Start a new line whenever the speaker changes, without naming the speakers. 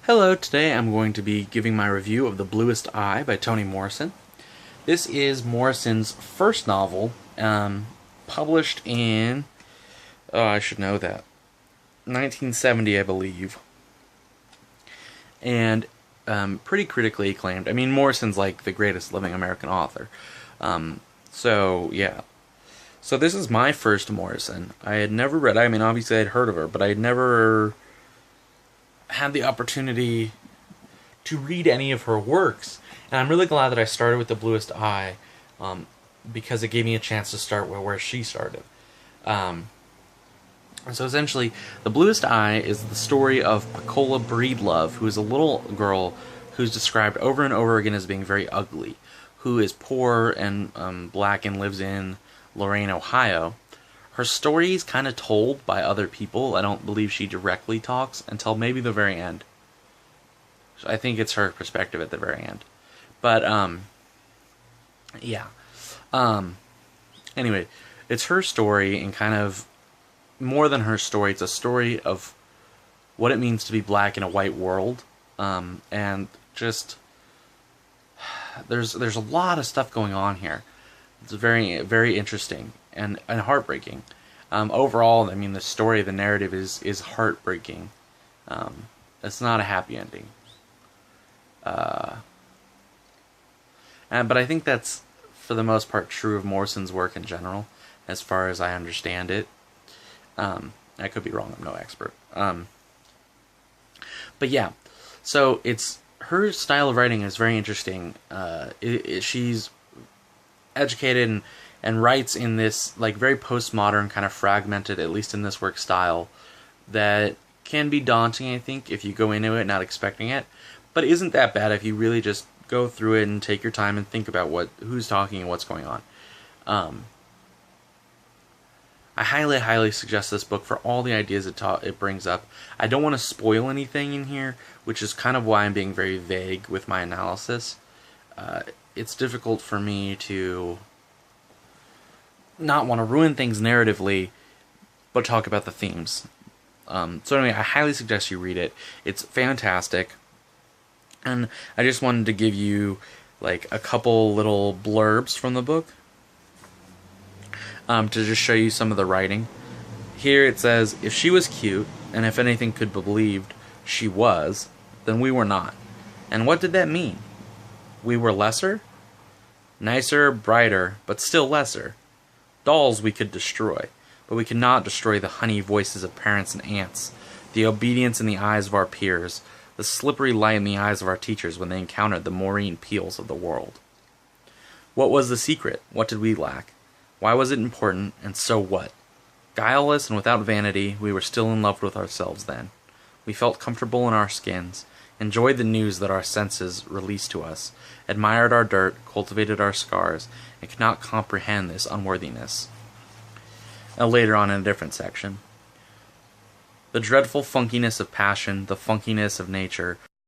Hello, today I'm going to be giving my review of The Bluest Eye by Toni Morrison. This is Morrison's first novel, published in, I should know that, 1970, I believe. And pretty critically acclaimed. I mean, Morrison's like the greatest living American author. Yeah. So this is my first Morrison. I had never read, I mean, obviously I'd heard of her, but I had never had the opportunity to read any of her works, and I'm really glad that I started with The Bluest Eye, because it gave me a chance to start where she started. So essentially, The Bluest Eye is the story of Pecola Breedlove, who is a little girl who's described over and over again as being very ugly, who is poor and black and lives in Lorain, Ohio. Her story is kind of told by other people. I don't believe she directly talks until maybe the very end. So I think it's her perspective at the very end. But, yeah. Anyway, it's her story, and kind of more than her story, it's a story of what it means to be black in a white world. And just, there's a lot of stuff going on here. It's very, very interesting and heartbreaking. Overall, I mean, the story, the narrative is heartbreaking. It's not a happy ending. But I think that's, for the most part, true of Morrison's work in general, as far as I understand it. I could be wrong, I'm no expert. But yeah, so her style of writing is very interesting. She's educated and writes in this like very postmodern, kind of fragmented, at least in this work, style that can be daunting, I think, if you go into it not expecting it, but isn't that bad if you really just go through it and take your time and think about who's talking and what's going on. I highly, highly suggest this book for all the ideas it brings up. I don't want to spoil anything in here, which is kind of why I'm being very vague with my analysis. It's difficult for me to not want to ruin things narratively, but talk about the themes. So anyway, I highly suggest you read it. It's fantastic. And I just wanted to give you like a couple little blurbs from the book, to just show you some of the writing. Here it says, if she was cute, and if anything could be believed she was, then we were not. And what did that mean? We were lesser? Nicer, brighter, but still lesser. Dolls we could destroy, but we could not destroy the honey voices of parents and aunts, the obedience in the eyes of our peers, the slippery light in the eyes of our teachers when they encountered the Maureen Peels of the world. What was the secret? What did we lack? Why was it important, and so what? Guileless and without vanity, we were still in love with ourselves then. We felt comfortable in our skins, enjoyed the news that our senses released to us, admired our dirt, cultivated our scars, and could not comprehend this unworthiness. Later on in a different section. The dreadful funkiness of passion, the funkiness of nature,